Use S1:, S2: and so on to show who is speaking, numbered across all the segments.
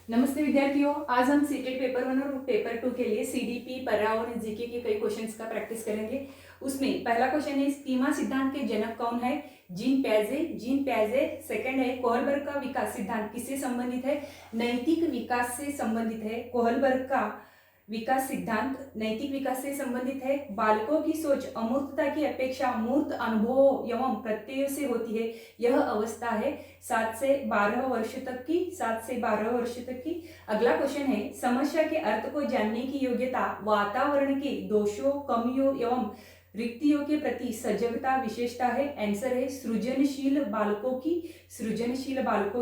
S1: नमस्ते विद्यार्थियों, आज हम सीटेट पेपर 1 और पेपर 2 के लिए सीडीपी, परा और जीके के कई क्वेश्चंस का प्रैक्टिस करेंगे। उसमें पहला क्वेश्चन है स्कीमा सिद्धांत के जनक कौन है? जीन प्याजे। सेकंड है कोहलबर्ग का विकास सिद्धांत किससे संबंधित है? नैतिक विकास से संबंधित है। कोहलबर्ग का विकास सिद्धांत नैतिक विकास से संबंधित है। बालकों की सोच अमूर्तता की अपेक्षा मूर्त अनुभवों एवं प्रत्ययों से होती है। यह अवस्था है 7 से 12 वर्ष तक की। 7 से 12 वर्ष तक की। अगला क्वेश्चन है समस्या के अर्थ को जानने की योग्यता वातावरण के दोषों, कमियों एवं रिक्तियों के प्रति सजगता विशेषता है। आंसर है सृजनशील बालकों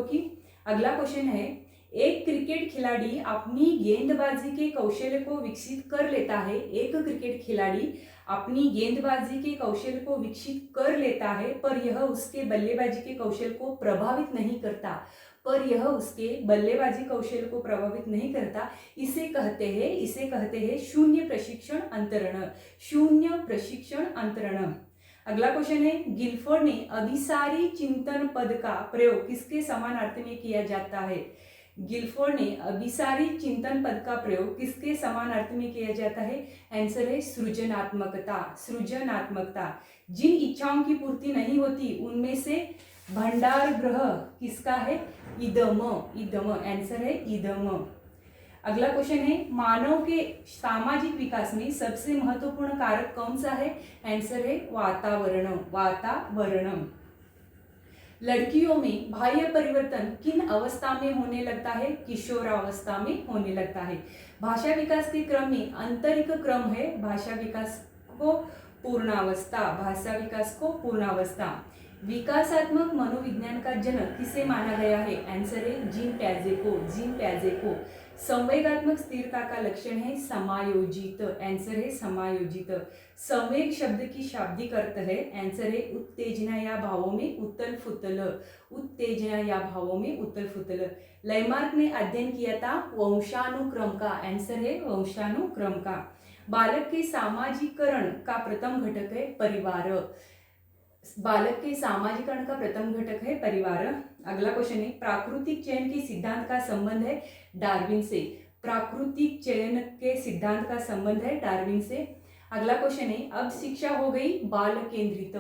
S1: की। अगला क्वेश्चन है एक क्रिकेट खिलाड़ी अपनी गेंदबाजी के कौशल को विकसित कर लेता है। एक क्रिकेट खिलाड़ी अपनी गेंदबाजी के कौशल को विकसित कर लेता है, पर यह उसके बल्लेबाजी के कौशल को प्रभावित नहीं करता। इसे कहते हैं शून्य प्रशिक्षण अंतरण। अगला क्वेश्चन है गिलफोर्ड ने अभिसारी चिंतन पद का प्रयोग किसके समानार्थी में किया जाता है? गिलफोर्ड ने अभिसारी चिंतन पद का प्रयोग किसके समानार्थी में किया जाता है? आंसर है सृजनात्मकता। जिन इच्छाओं की पूर्ति नहीं होती उनमें से भंडार ग्रह किसका है? इदम। आंसर है इदम। अगला क्वेश्चन है मानव के सामाजिक विकास में सबसे महत्वपूर्ण कारक कौन सा है? आंसर है वातावरण। लड़कियों में बाह्य परिवर्तन किन अवस्था में होने लगता है? किशोरावस्था में होने लगता है। भाषा विकास के क्रम में आंतरिक क्रम है भाषा विकास को पूर्णावस्था। विकासात्मक मनोविज्ञान का जनक किसे माना गया है? आंसर है जीन प्याजे को। संवेगात्मक स्थिरता का लक्षण है समायोजित। आंसर है समायोजित। संवेग शब्द की शाब्दिक अर्थ है। आंसर है उत्तेजना या भावों में उथल फुथल। लैमार्क ने अध्ययन किया था वंशानुक्रम का। आंसर है वंशानुक्रम का। बालक के सामाजिकरण का प्रथम घटक है परिवार। अगला क्वेश्चन है प्राकृतिक चयन के सिद्धांत का संबंध है डार्विन से। अगला क्वेश्चन है अब शिक्षा हो गई बाल केंद्रित।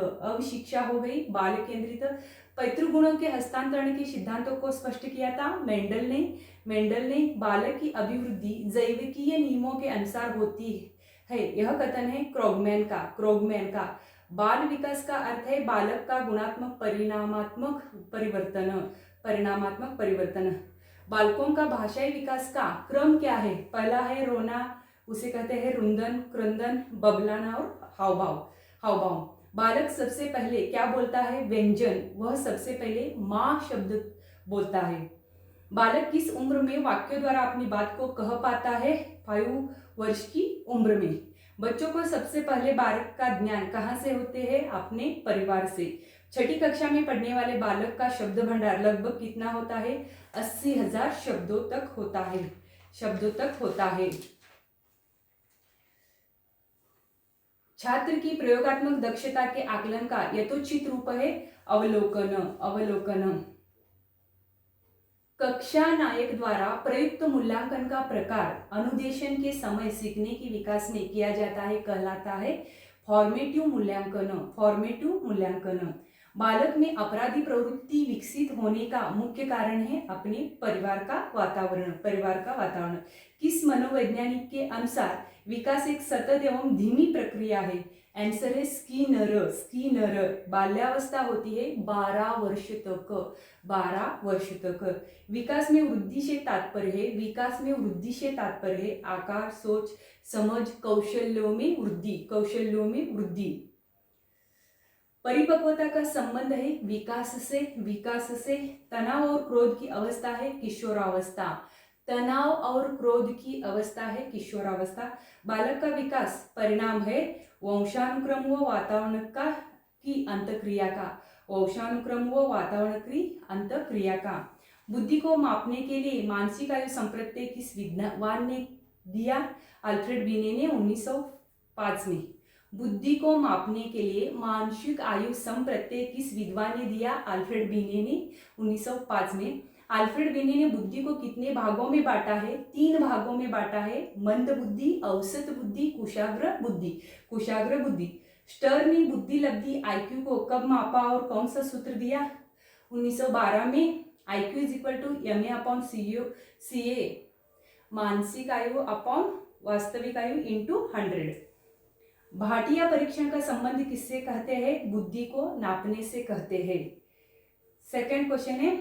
S1: पैतृगुणों के हस्तांतरण के सिद्धांतों को स्पष्ट किया था मेंडल ने। बालक की अभिवृद्धि जैविकीय नियमों के अनुसार होती है, यह कथन है क्रोगमैन का। बाल विकास का अर्थ है बालक का गुणात्मक परिणामात्मक परिवर्तन। बालकों का भाषाई विकास का क्रम क्या है? पहला है रोना, उसे कहते हैं रुंदन, क्रंदन, बबलाना और हावभाव। बालक सबसे पहले क्या बोलता है? व्यंजन। वह सबसे पहले माँ शब्द बोलता है। बालक किस उम्र में वाक्यों द्वारा अपनी बात को कह पाता है? 5 वर्ष की उम्र में। बच्चों को सबसे पहले बालक का ज्ञान कहाँ से होते हैं? अपने परिवार से। छठी कक्षा में पढ़ने वाले बालक का शब्द भंडार लगभग कितना होता है? 80,000 शब्दों तक होता है। छात्र की प्रयोगात्मक दक्षता के आकलन का यथोचित रूप है अवलोकन। कक्षा नायक द्वारा प्रयुक्त मूल्यांकन का प्रकार अनुदेशन के समय सीखने की विकास में किया जाता है, कहलाता है फॉर्मेटिव मूल्यांकन। बालक में अपराधी प्रवृत्ति विकसित होने का मुख्य कारण है अपने परिवार का वातावरण। किस मनोवैज्ञानिक के अनुसार विकास एक सतत एवं धीमी प्रक्रिया है? आंसर है स्कीनर। बाल्यावस्था होती है 12 वर्ष तक। विकास में वृद्धि से तात्पर्य है आकार, सोच, समझ, कौशल्यों में वृद्धि। परिपक्वता का संबंध है विकास से। तनाव और क्रोध की अवस्था है किशोरावस्था। बालक का विकास परिणाम है वंशानुक्रम व वातावरण की अंतःक्रिया का। बुद्धि को मापने के लिए मानसिक आयु संप्रत्यय किस विद्वान ने दिया? अल्फ्रेड बिने ने 1905 में। बुद्धि को मापने के लिए मानसिक आयु संप्रत्यय किस विद्वान ने दिया? अल्फ्रेड बिने ने 1905 में। अल्फ्रेड बिने ने बुद्धि को कितने भागों में बांटा है? 3 भागों में बांटा है। मंद बुद्धि, औसत बुद्धि, कुशाग्र बुद्धि। कुशाग्र बुद्धि। स्टर ने बुद्धि लब्धि आईक्यू को कब मापा और कौन सा सूत्र दिया? 1912 में। IQ is equal to MA upon CA, मानसिक आयु अपॉन वास्तविक आयु इंटू 100। भाटिया परीक्षण का संबंध किससे कहते हैं? बुद्धि को नापने से कहते हैं। सेकंड क्वेश्चन है,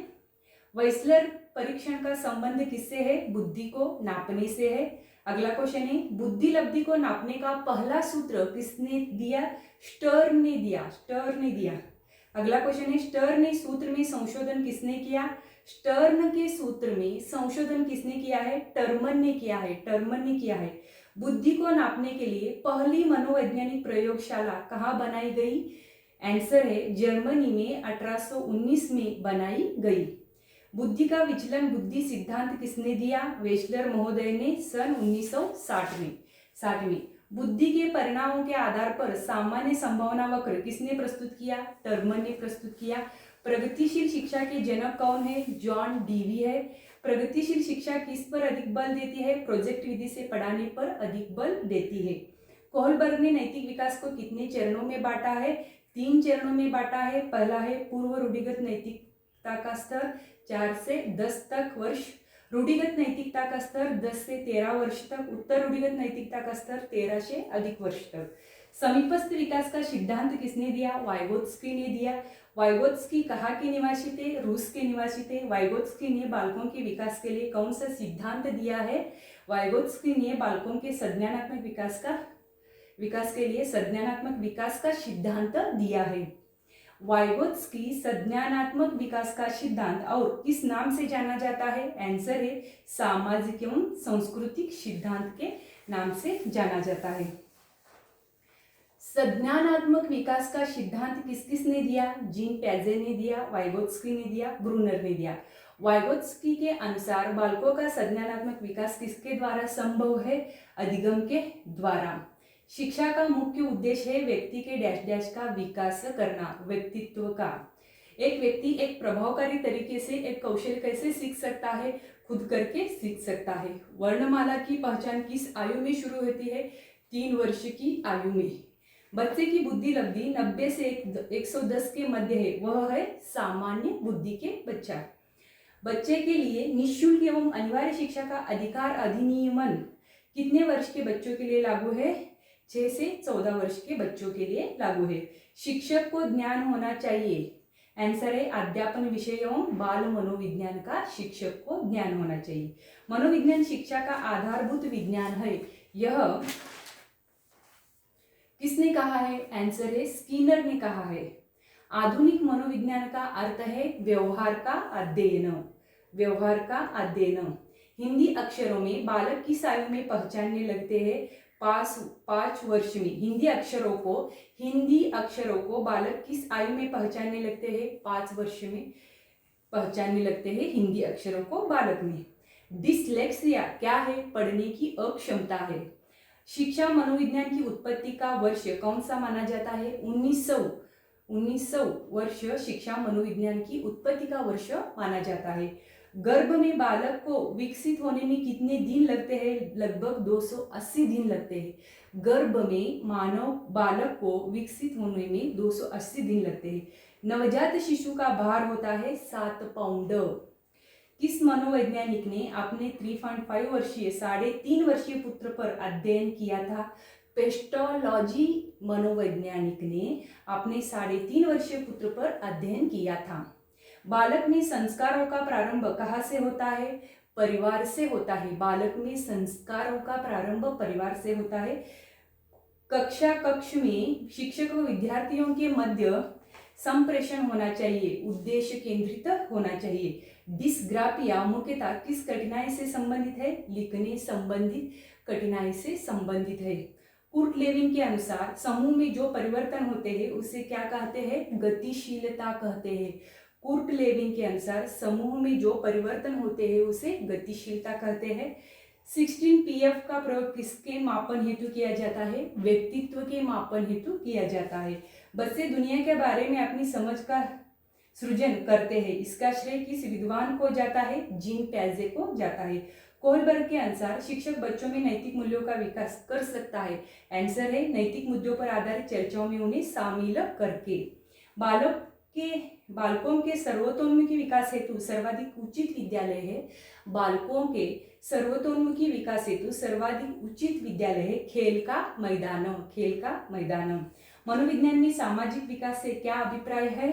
S1: वेस्लर परीक्षण का संबंध किससे है? बुद्धि को नापने से है। अगला क्वेश्चन है, बुद्धि लब्धि को नापने का पहला सूत्र किसने दिया? स्टर ने दिया। स्टर ने दिया। अगला क्वेश्चन है, स्टर ने सूत्र में संशोधन किसने किया? स्टर्न के सूत्र में संशोधन किसने किया है? टर्मन ने किया है। टर्मन ने किया है। बुद्धि को नापने के लिए पहली मनोवैज्ञानिक प्रयोगशाला कहाँ बनाई गई? आंसर है जर्मनी में 1819 में बनाई गई। बुद्धि का विचलन बुद्धि सिद्धांत किसने दिया? वेस्लर महोदय ने सन 1960 में। बुद्धि के परिणामों के आधार पर सामान्य संभावना वक्र किसने प्रस्तुत किया? टर्मन ने प्रस्तुत किया। प्रगतिशील शिक्षा के जनक कौन है? जॉन डीवी है। प्रगतिशील शिक्षा किस पर अधिक बल देती है? प्रोजेक्ट विधि से पढ़ाने पर अधिक बल देती है। कोहलबर्ग ने नैतिक विकास को कितने चरणों में बांटा है? 3 चरणों में बांटा है। पहला है पूर्व रूढ़िगत नैतिकता का स्तर 4 से 10 तक वर्ष, रूढ़िगत नैतिकता का स्तर 10 से 13 वर्ष तक, उत्तर रूढ़िगत नैतिकता का स्तर 13 से अधिक वर्ष तक। समीपस्थ विकास का सिद्धांत किसने दिया? वाइगोत्स्की ने दिया। वाइगोत्स्की कहाँ के निवासी थे? रूस के निवासी थे। वाइगोत्स्की ने बालकों के विकास के लिए कौन सा सिद्धांत दिया है? वाइगोत्स्की ने बालकों के संज्ञानात्मक विकास के लिए संज्ञानात्मक विकास का सिद्धांत दिया है। वाइगोत्स्की संज्ञानात्मक विकास का सिद्धांत और किस नाम से जाना जाता है? आंसर है सामाजिक एवं सांस्कृतिक सिद्धांत के नाम से जाना जाता है। संज्ञानात्मक विकास का सिद्धांत किस किस ने दिया? जीन प्याजे ने दिया, वाइगोत्स्की ने दिया, ब्रूनर ने दिया। वाइगोत्स्की के अनुसार बालकों का संज्ञानात्मक विकास किसके द्वारा संभव है? अधिगम के द्वारा। शिक्षा का मुख्य उद्देश्य है व्यक्ति के डैश डैश का विकास करना, व्यक्तित्व का। एक व्यक्ति एक प्रभावकारी तरीके से एक कौशल कैसे सीख सकता है? खुद करके सीख सकता है। वर्णमाला की पहचान किस आयु में शुरू होती है? 3 वर्ष की आयु में। बच्चे की बुद्धि लब्धि 90 से 110 के मध्य है, वह है सामान्य बुद्धि के बच्चा। बच्चे के लिए निःशुल्क एवं अनिवार्य शिक्षा का अधिकार अधिनियमन कितने वर्ष के बच्चों के लिए लागू है? 6 से 14 वर्ष के बच्चों के लिए लागू है। शिक्षक को ज्ञान होना चाहिए। आंसर है अध्यापन विषय एवं बाल मनोविज्ञान का शिक्षक को ज्ञान होना चाहिए। मनोविज्ञान शिक्षा का आधारभूत विज्ञान है, यह किसने कहा है? आंसर है स्किनर ने कहा है। आधुनिक मनोविज्ञान का अर्थ है व्यवहार का अध्ययन। व्यवहार का अध्ययन। हिंदी अक्षरों में बालक किस आयु में पहचानने लगते हैं? 5 वर्ष में। हिंदी अक्षरों को बालक किस आयु में पहचानने लगते हैं? 5 वर्ष में पहचानने लगते हैं हिंदी अक्षरों को बालक में। डिसलेक्सिया क्या है? पढ़ने की अक्षमता है। शिक्षा मनोविज्ञान की उत्पत्ति का वर्ष कौन सा माना जाता है? 1900 वर्ष शिक्षा मनोविज्ञान की उत्पत्ति का वर्ष माना जाता है। गर्भ में बालक को विकसित होने में कितने दिन लगते हैं? लगभग 280 दिन लगते हैं। गर्भ में मानव बालक को विकसित होने में 280 दिन लगते हैं। नवजात शिशु का भार होता है 7 पाउंड। किस मनोवैज्ञानिक ने अपने 3.5 वर्षीय 3.5 वर्षीय पुत्र पर अध्ययन किया था? पेस्टोलॉजी मनोवैज्ञानिक ने अपने 3.5 वर्षीय पुत्र पर अध्ययन किया था। बालक में संस्कारों का प्रारंभ कहाँ से होता है? परिवार से होता है। बालक में संस्कारों का प्रारंभ परिवार से होता है। कक्ष में शिक्षक व विद्यार्थियों के मध्य संप्रेषण होना चाहिए, उद्देश्य केंद्रित होना चाहिए। डिस्ग्राफिया मुख्यतः किस कठिनाई से संबंधित है? लिखने संबंधित कठिनाई से संबंधित है। कुर्ट लेविन के अनुसार समूह में जो परिवर्तन होते हैं उसे क्या कहते हैं? गतिशीलता कहते हैं। कुर्ट लेविन के अनुसार समूह में जो परिवर्तन होते हैं उसे गतिशीलता कहते हैं। 16 PF का प्रयोग किसके मापन हेतु किया जाता है? व्यक्तित्व के मापन हेतु किया जाता है। बच्चे दुनिया के बारे में अपनी समझ का सृजन करते हैं, इसका श्रेय किस विद्वान को जाता है? जीन प्याजे को जाता है। कोहलबर्ग के अनुसार शिक्षक बच्चों में नैतिक मूल्यों का विकास कर सकता है। आंसर है नैतिक मुद्दों पर आधारित चर्चाओं में उन्हें शामिल करके। बालकों के सर्वतोन्मुखी विकास हेतु सर्वाधिक उचित विद्यालय है। बालकों के सर्वतोन्मुखी विकास हेतु सर्वाधिक उचित विद्यालय है खेल का मैदान। खेल का मैदान। मनोविज्ञान में सामाजिक विकास से क्या अभिप्राय है?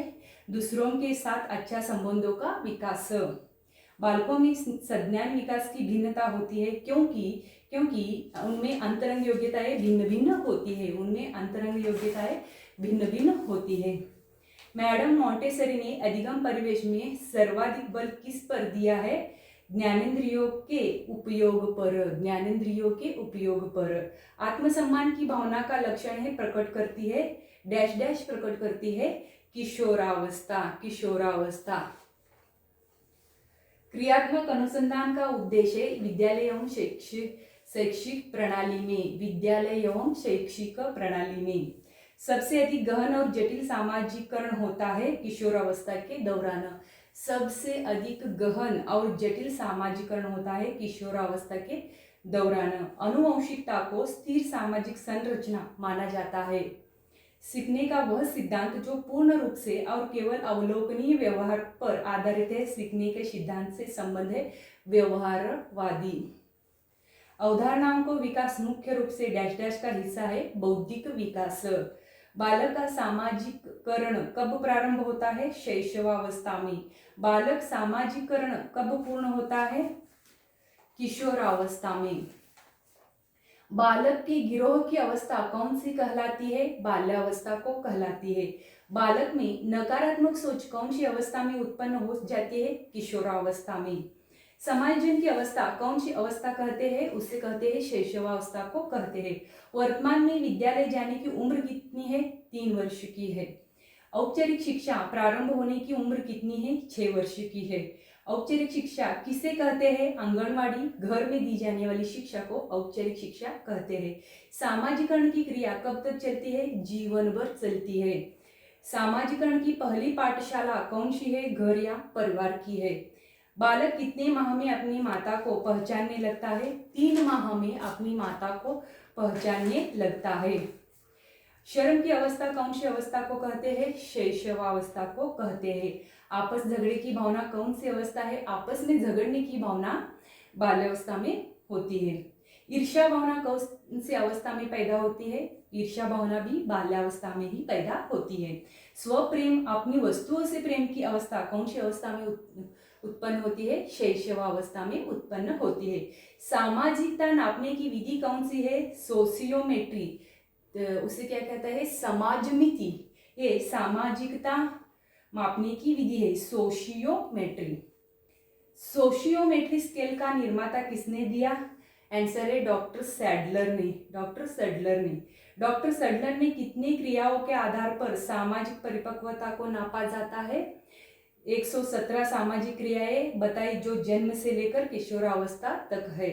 S1: दूसरों के साथ अच्छा संबंधों का विकास। बालकों में संज्ञान विकास की भिन्नता होती है क्योंकि उनमें अंतरंग योग्यताएं भिन्न भिन्न होती है। उनमें अंतरंग योग्यताएं भिन्न भिन्न होती है। मैडम मॉन्टेसरी ने अधिगम परिवेश में सर्वाधिक बल किस पर दिया है? ज्ञानेंद्रियों के उपयोग पर। ज्ञानेंद्रियों के उपयोग पर। आत्मसम्मान की भावना का लक्षण है प्रकट करती है डैश डैश प्रकट करती है किशोरावस्था। किशोरावस्था। क्रियात्मक अनुसंधान का उद्देश्य विद्यालय एवं शैक्षिक प्रणाली में। विद्यालय एवं शैक्षिक प्रणाली में सबसे अधिक गहन और जटिल सामाजिकरण होता है किशोरावस्था के दौरान। सबसे अधिक गहन और जटिल सामाजिकरण होता है किशोरावस्था के दौरान। अनुवंशिकता को स्थिर सामाजिक संरचना माना जाता है। सीखने का वह सिद्धांत जो पूर्ण रूप से और केवल अवलोकनीय व्यवहार पर आधारित है। सीखने के सिद्धांत से संबंध है व्यवहारवादी। अवधारणाओं को विकास मुख्य रूप से डैश डैश का हिस्सा है बौद्धिक विकास। बालक का सामाजिकरण कब प्रारंभ होता है? शैशवावस्था में। बालक सामाजिकरण कब पूर्ण होता है? किशोरावस्था में। बालक की गिरोह की अवस्था कौन सी कहलाती है? बाल्यावस्था को कहलाती है। बालक में नकारात्मक सोच कौन सी अवस्था में उत्पन्न हो जाती है? किशोरावस्था में। समायोजन की अवस्था कौन सी अवस्था कहते हैं? उसे कहते हैं शैशवावस्था को कहते हैं। वर्तमान में विद्यालय जाने की उम्र कितनी है? 3 वर्ष की है। औपचारिक शिक्षा प्रारंभ होने की उम्र कितनी है? 6 वर्ष की है। औपचारिक शिक्षा किसे कहते हैं? आंगनवाड़ी घर में दी जाने वाली शिक्षा को औपचारिक शिक्षा कहते हैं। सामाजिकरण की क्रिया कब तक चलती है? जीवन भर चलती है। सामाजिकरण की पहली पाठशाला कौन सी है? घर या परिवार की है। बालक कितने माह में अपनी माता को पहचानने लगता है? 3 माह में अपनी माता को पहचानने लगता है। शर्म की अवस्था कौन सी अवस्था को कहते हैं? शैशवावस्था को कहते हैं। आपस झगड़े की भावना कौन सी अवस्था है? आपस में झगड़ने की भावना बाल्यावस्था में होती है। ईर्ष्या भावना कौन सी अवस्था में पैदा होती है? ईर्ष्या भावना भी बाल्यावस्था में ही पैदा होती है। स्वप्रेम अपनी वस्तुओं से प्रेम की अवस्था कौन सी अवस्था में उत्पन्न होती है? शैशवावस्था में उत्पन्न होती है। सामाजिकता नापने की विधि कौन सी है? सोशियोमेट्री। उसे क्या कहता है? समाजमिति। ये सामाजिकता मापने की विधि है सोशियोमेट्री। सोशियोमेट्री स्केल का निर्माता किसने दिया? आंसर है डॉक्टर सैडलर ने। डॉक्टर सैडलर ने। डॉक्टर सैडलर ने कितनी क्रियाओं के आधार पर सामाजिक परिपक्वता को नापा जाता है? 117 सामाजिक क्रियाएं बताई जो जन्म से लेकर किशोरावस्था तक है।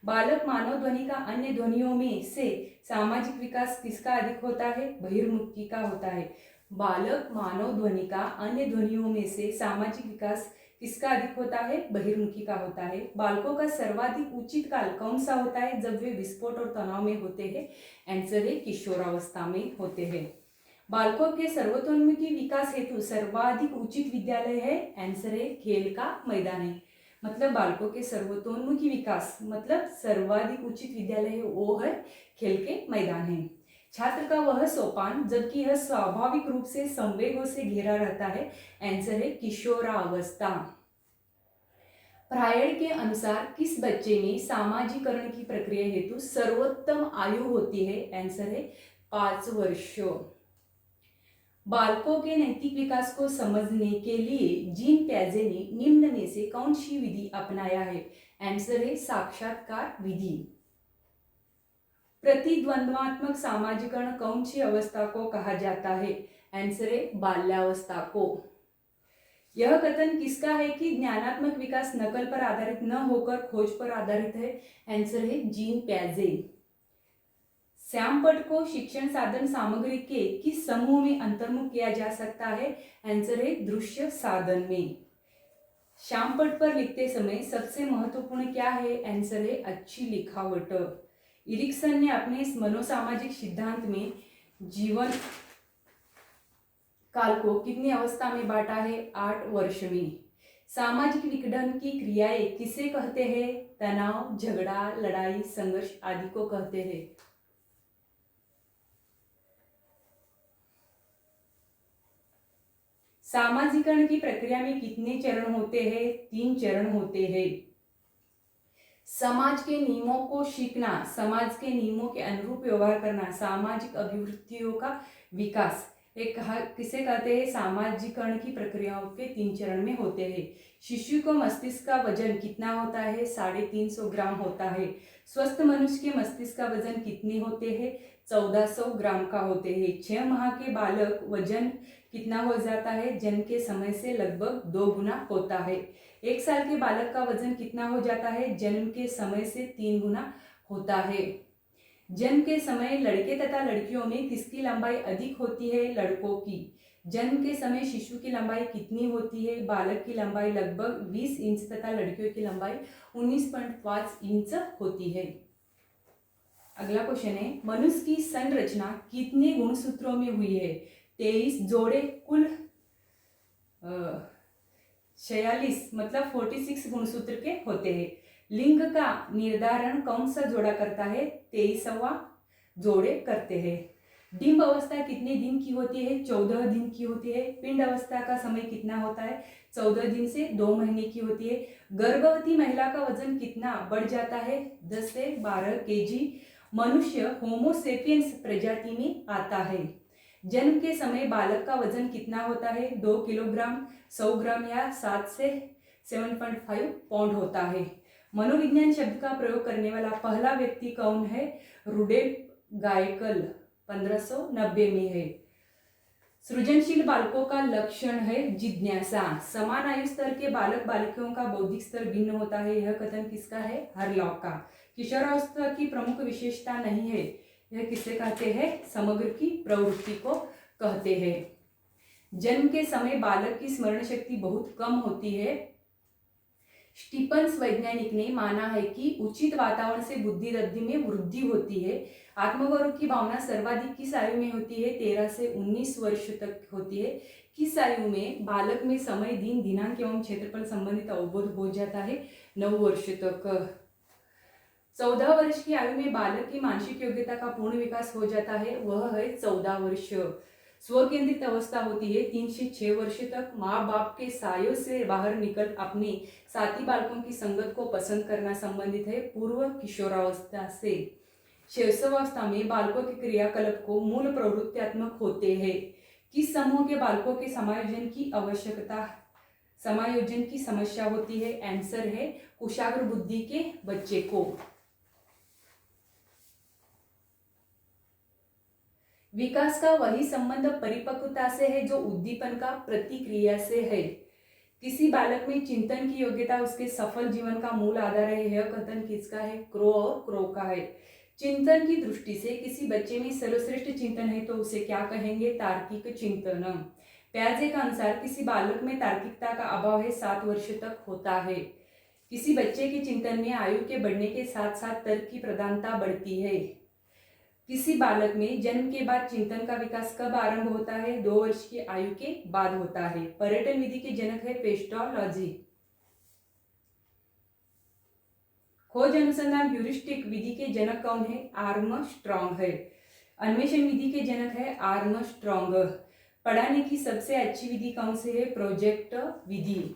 S1: बालक मानव ध्वनि का अन्य ध्वनियों में से सामाजिक विकास किसका अधिक होता है? बहिर्मुखी का होता है। बालक मानव ध्वनि का अन्य ध्वनियों में से सामाजिक विकास किसका अधिक होता है? बहिर्मुखी का होता है। बालकों का सर्वाधिक उचित काल कौन सा होता है जब वे विस्फोट और तनाव में होते हैं? आंसर है किशोरावस्था में होते हैं। बालकों के सर्वतोन्मुखी विकास हेतु सर्वाधिक उचित विद्यालय है? आंसर है खेल का मैदान है। मतलब बालकों के सर्वतोन्मुखी विकास मतलब सर्वाधिक उचित विद्यालय है वो है खेल के मैदान है। छात्र का वह सोपान जबकि यह स्वाभाविक रूप से संवेगों से घिरा रहता है। आंसर है किशोरावस्था। फ्रायड के अनुसार किस बच्चे में सामाजिकरण की प्रक्रिया हेतु सर्वोत्तम आयु होती है? आंसर है 5 वर्ष। बालकों के नैतिक विकास को समझने के लिए जीन प्याजे ने निम्न में से कौन सी विधि अपनाया है? आंसर है साक्षात्कार विधि। प्रतिद्वंद्वात्मक सामाजिकरण कौन सी अवस्था को कहा जाता है? आंसर है बाल्यावस्था को। यह कथन किसका है कि ज्ञानात्मक विकास नकल पर आधारित न होकर खोज पर आधारित है? आंसर है जीन प्याजे। श्यामपट्ट को शिक्षण साधन सामग्री के किस समूह में अंतर्मुख किया जा सकता है? आंसर है दृश्य साधन में। श्यामपट्ट पर लिखते समय सबसे महत्वपूर्ण क्या है? आंसर है अच्छी लिखावट। इरिक्सन ने अपने इस मनोसामाजिक सिद्धांत में जीवन काल को कितनी अवस्था में बांटा है? 8 वर्ष में। सामाजिक विघटन की क्रियाएं किसे कहते हैं? तनाव, झगड़ा, लड़ाई, संघर्ष आदि को कहते हैं। सामाजिकरण की प्रक्रिया में कितने चरण होते हैं? 3 चरण होते हैं। समाज के नियमों को सीखना, समाज के नियमों के अनुरूप व्यवहार करना, सामाजिक अभिवृत्तियों का विकास, एक किसे कहते हैं? सामाजिकरण की प्रक्रियाओं के 3 चरण में होते हैं। शिशु को मस्तिष्क का वजन कितना होता है? 350 ग्राम होता है। स्वस्थ मनुष्य के मस्तिष्क का वजन कितने होते हैं? 1400 ग्राम का होते हैं। 6 माह के बालक वजन कितना हो जाता है? जन्म के समय से लगभग 2 गुना होता है। 1 साल के बालक का वजन कितना हो जाता है? जन्म के समय से 3 गुना होता है। जन्म के समय लड़के तथा लड़कियों में किसकी लंबाई अधिक होती है? लड़कों की। जन्म के समय शिशु की लंबाई कितनी होती है? बालक की लंबाई लगभग 20 इंच तथा लड़कियों की लंबाई 19.5 इंच होती है। अगला क्वेश्चन है, मनुष्य की संरचना कितने गुणसूत्रों में हुई है? 23 जोड़े, कुल 46 मतलब 46 गुणसूत्र के होते हैं। लिंग का निर्धारण कौन सा जोड़ा करता है? 23वां जोड़े करते हैं। डिंब अवस्था कितने दिन की होती है? 14 दिन की होती है। पिंड अवस्था का समय कितना होता है? 14 दिन से 2 महीने की होती है। गर्भवती महिला का वजन कितना बढ़ जाता है? 10 से 12 केजी। मनुष्य होमोसेपियंस प्रजाति में आता है। जन्म के समय बालक का वजन कितना होता है? 2 किलोग्राम, 100 ग्राम या 7 से 7.5 पाउंड होता है। मनोविज्ञान शब्द का प्रयोग करने वाला पहला व्यक्ति कौन है? रुडोल्फ गायकल 1590 में है। सृजनशील बालकों का लक्षण है जिज्ञासा। समान आयु स्तर के बालक बालिकाओं का बौद्धिक स्तर भिन्न होता है, यह कथन किसका है? हरलॉक का। किशोरावस्था की प्रमुख विशेषता नहीं है, यह किसे कहते हैं? समग्र की प्रवृत्ति को कहते हैं। जन्म के समय बालक की स्मरण शक्ति बहुत कम होती है। स्टीफन्स वैज्ञानिक ने माना है कि उचित वातावरण से बुद्धि वृद्धि में वृद्धि होती है। आत्मगौरव की भावना सर्वाधिक किस आयु में होती है? 13 से 19 वर्ष तक होती है। किस आयु में बालक में समय, दिन, दिनांक एवं क्षेत्रफल संबंधित अवबोध हो जाता है? 9 वर्ष तक। 14 वर्ष की आयु में बालक की मानसिक योग्यता का पूर्ण विकास हो जाता है, वह है 14 वर्ष। स्व केंद्रित अवस्था होती है 3 से 6 वर्ष तक। माँ बाप के सायों से बाहर निकल अपने साथी बालकों की संगत को पसंद करना संबंधित है पूर्व किशोरावस्था से। शैशवावस्था में बालकों के क्रियाकलाप को मूल प्रवृत्त्यात्मक होते हैं। किस समूह के बालकों के समायोजन की समस्या होती है? आंसर है कुशाग्र बुद्धि के बच्चे को। विकास का वही संबंध परिपक्वता से है जो उद्दीपन का प्रतिक्रिया से है। किसी बालक में चिंतन की योग्यता उसके सफल जीवन का मूल आधार है, यह कथन किसका है? क्रो और क्रो का है। चिंतन की दृष्टि से किसी बच्चे में सर्वश्रेष्ठ चिंतन है तो उसे क्या कहेंगे? तार्किक चिंतन। प्याजे के अनुसार किसी बालक में तार्किकता का अभाव है 7 वर्ष तक होता है। किसी बच्चे के चिंतन में आयु के बढ़ने के साथ साथ तर्क की प्रधानता बढ़ती है। किसी बालक में जन्म के बाद चिंतन का विकास कब आरंभ होता है? 2 वर्ष की आयु के बाद होता है। पर्यटन विधि के जनक है पेस्टोलॉजी। खोज अनुसंधान ह्यूरिस्टिक विधि के जनक कौन है? आर्मस्ट्रॉन्ग है। अन्वेषण विधि के जनक है आर्मस्ट्रॉन्ग। पढ़ाने की सबसे अच्छी विधि कौन सी है? प्रोजेक्ट विधि।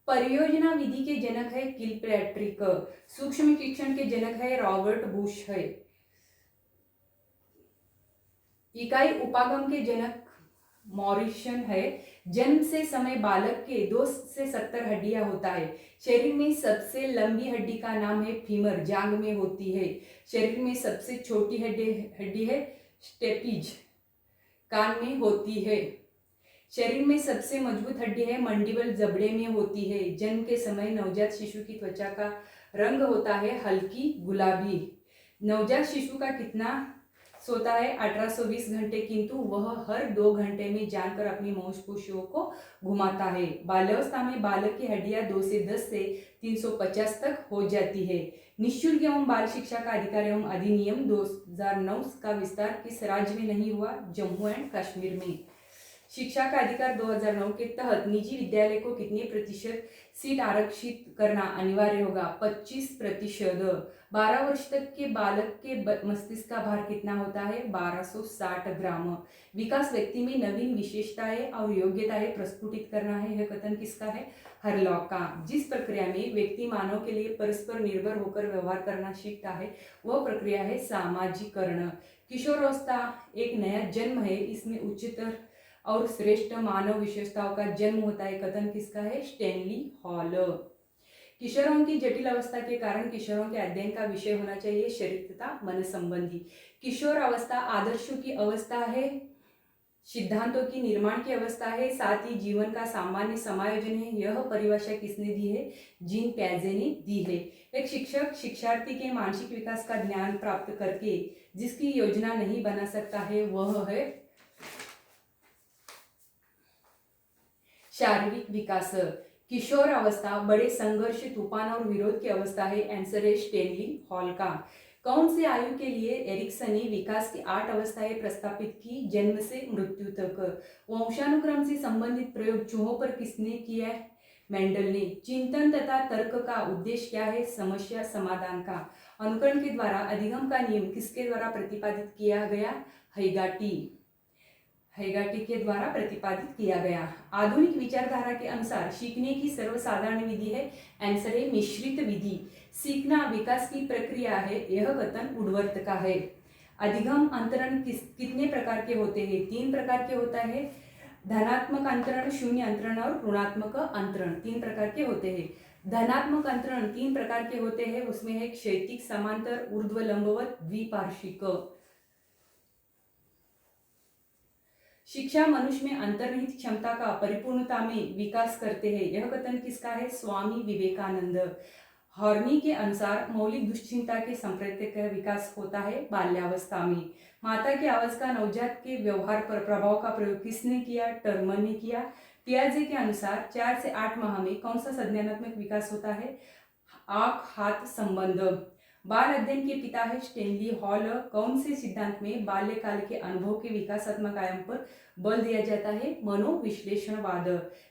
S1: परियोजना विधि के जनक है किलपैट्रिक। सूक्ष्म शिक्षण के जनक है रॉबर्ट बुश है। इकाई उपागम के जनक मॉरिसन है। जन्म से समय बालक के 2 से 70 हड्डियां होता है। शरीर में सबसे लंबी हड्डी का नाम है फीमर, जांग में होती है। शरीर में सबसे छोटी हड्डी है स्टेपिज, कान में होती है। शरीर में सबसे मजबूत हड्डी है मंडिबल, जबड़े में होती है। जन्म के समय नवजात शिशु की त्वचा का रंग होता है हल्की गुलाबी। नवजात शिशु का कितना सोता है 1820 घंटे, किंतु वह हर 2 घंटे में जानकर अपनी मांसपेशियों को घुमाता है। बाल्यावस्था में बालक की हड्डियां 2 से 10 से 350 तक हो जाती है। निःशुल्क एवं बाल शिक्षा का अधिकार एवं अधिनियम 2009 का विस्तार किस राज्य में नहीं हुआ? जम्मू एंड कश्मीर में। शिक्षा का अधिकार 2009 के तहत निजी विद्यालय को कितने प्रतिशत सीट आरक्षित करना अनिवार्य होगा? 25%। 12 वर्ष तक के बालक के मस्तिष्क का भार कितना होता है? 1260 ग्राम। विकास व्यक्ति में नवीन विशेषताएं और योग्यताएं प्रस्फुटित करना है। यह कथन किसका है? हरलॉक का। जिस प्रक्रिया में व्यक्ति मानव के लिए परस्पर निर्भर होकर व्यवहार करना सीखता है वह प्रक्रिया है सामाजिकरण। किशोरावस्था एक नया जन्म है, इसमें उच्चतर और श्रेष्ठ मानव विशेषताओं का जन्म होता है। कथन किसका है? Stanley hall. किशोरों की जटिल अवस्था के कारण किशोरों के अध्ययन का विषय होना चाहिए शरीर तथा मन संबंधी। किशोर अवस्था आदर्शों की अवस्था है, सिद्धांतों की निर्माण की अवस्था है, साथ ही जीवन का सामान्य समायोजन है। यह परिभाषा किसने दी है? जीन प्याजे ने दी है। एक शिक्षक शिक्षार्थी के मानसिक विकास का ज्ञान प्राप्त करके जिसकी योजना नहीं बना सकता है वह है शारीरिक विकास। किशोर अवस्था बड़े संघर्ष, तूफान और विरोध की अवस्था है। आंसर है स्टैनली हॉल का। कौन से आयु के लिए एरिक्सन ने विकास की 8 अवस्थाएं प्रस्तावित की? जन्म से मृत्यु तक। वंशानुक्रम से संबंधित प्रयोग चूहों पर किसने किया है? मेंडल ने। चिंतन तथा तर्क का उद्देश्य क्या है? समस्या समाधान का। अनुकरण के द्वारा अधिगम का नियम किसके द्वारा प्रतिपादित किया गया? हैगाटी के द्वारा प्रतिपादित किया गया। आधुनिक विचारधारा के अनुसार सीखने की सर्वसाधारण विधि है। आंसर है मिश्रित विधि। सीखना विकास की प्रक्रिया है। यह कथन वुडवर्थ का है। अधिगम अंतरण कितने प्रकार के होते हैं? 3 प्रकार के होता है। धनात्मक अंतरण, शून्य अंतरण और ऋणात्मक अंतरण 3 प्रकार के होते हैं। धनात्मक अंतरण 3 प्रकार के होते हैं, उसमें है क्षैतिक, समांतर, ऊर्ध्व लंबवत, द्विपार्श्विक। शिक्षा मनुष्य में अंतर्निहित क्षमता का परिपूर्णता में विकास करते हैं। यह कथन किसका है? स्वामी विवेकानंद। हॉर्नी के अनुसार मौलिक दुश्चिंता के सांप्रदायिक विकास होता है बाल्यावस्था में। माता की आवाज का नवजात के व्यवहार पर प्रभाव का प्रयोग किसने किया? टर्मन ने किया। पियाजे के अनुसार 4 से 8 माह में कौन सा संज्ञानात्मक विकास होता है? आंख हाथ संबंध। बाल अध्ययन के पिता है स्टैनली हॉल। कौन से सिद्धांत में बाल्यकाल के अनुभव के विकासात्मक आयाम पर बल दिया जाता है? मनोविश्लेषणवाद।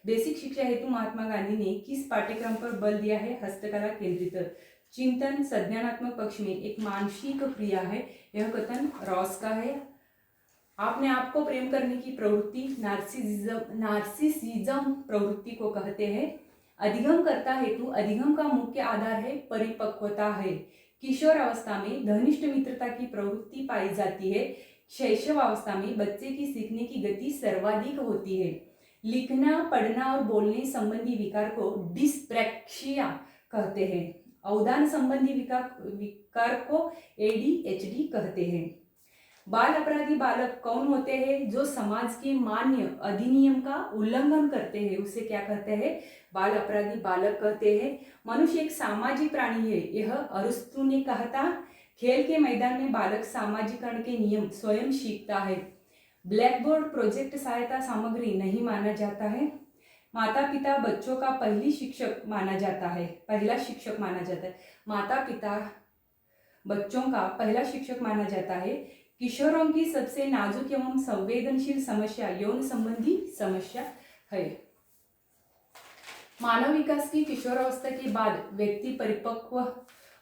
S1: बेसिक शिक्षा हेतु महात्मा गांधी ने किस पाठ्यक्रम पर बल दिया है? हस्तकला केंद्रित। चिंतन संज्ञानात्मक पक्ष में एक मानसिक क्रिया है। यह कथन रॉस का है। आपने आपको प्रेम करने की प्रवृत्ति नार्सिसिज्म प्रवृत्ति को कहते हैं। अधिगम करता हेतु अधिगम का मुख्य आधार है परिपक्वता है। किशोर अवस्था में घनिष्ठ मित्रता की प्रवृत्ति पाई जाती है। शैशव अवस्था में बच्चे की सीखने की गति सर्वाधिक होती है। लिखना, पढ़ना और बोलने संबंधी विकार को डिस्प्रैक्सिया कहते हैं। अवधान संबंधी विकार को ADHD कहते हैं। बाल अपराधी बालक कौन होते हैं? जो समाज के मान्य अधिनियम का उल्लंघन करते हैं उसे क्या कहते हैं? बाल अपराधी बालक कहते हैं। मनुष्य एक सामाजिक प्राणी है, यह अरस्तु ने कहा था। खेल के मैदान में बालक सामाजिकरण के नियम स्वयं सीखता है। ब्लैक बोर्ड प्रोजेक्ट सहायता सामग्री नहीं माना जाता है। माता पिता बच्चों का पहला शिक्षक माना जाता है। माता पिता बच्चों का पहला शिक्षक माना जाता है। किशोरों की सबसे नाजुक एवं संवेदनशील समस्या यौन संबंधी समस्या है। मानव विकास की किशोरावस्था के बाद व्यक्ति परिपक्व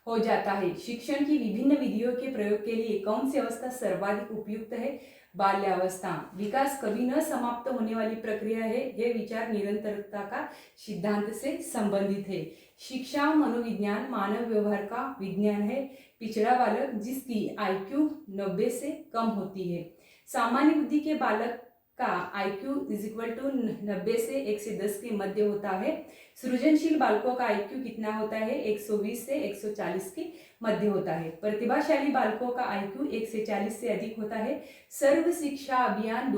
S1: हो जाता है। शिक्षण की विभिन्न विधियों के प्रयोग के लिए कौन सी अवस्था सर्वाधिक उपयुक्त है? बाल्यावस्था। विकास कभी न समाप्त होने वाली प्रक्रिया है। यह विचार निरंतरता का सिद्धांत से संबंधित है। शिक्षा मनोविज्ञान मानव व्यवहार का विज्ञान है। पिछड़ा बालक जिसकी IQ 90 से कम होती है। सामान्य बुद्धि के बालक का IQ = 90 से 110 के मध्य होता है। सृजनशील बालकों का IQ कितना होता है? 120 से 140 के मध्य होता है। प्रतिभाशाली बालकों का IQ 1 से 40 से अधिक होता है। सर्व शिक्षा अभियान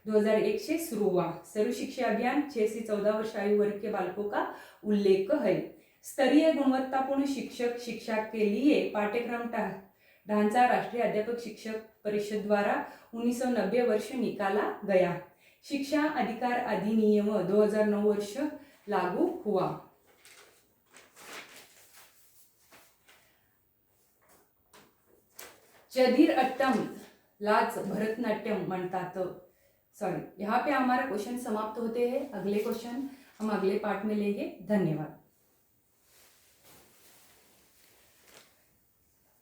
S1: 2001 से शुरू हुआ। सर्व शिक्षा अभियान 6 से 14 वर्ष आयु वर्ग के बालकों का उल्लेख है। स्तरीय गुणवत्तापूर्ण शिक्षक शिक्षा के लिए पाठ्यक्रम ढांचा राष्ट्रीय अध्यापक शिक्षक परिषद द्वारा 1990 वर्ष निकाला गया। शिक्षा अधिकार अधिनियम 2009 वर्ष लागू हुआ। चधिर अट्टम लाच भरतनाट्यम म्हणतात। सॉरी, यहाँ पे हमारा क्वेश्चन समाप्त होते हैं। अगले क्वेश्चन हम अगले पार्ट में लेंगे। धन्यवाद।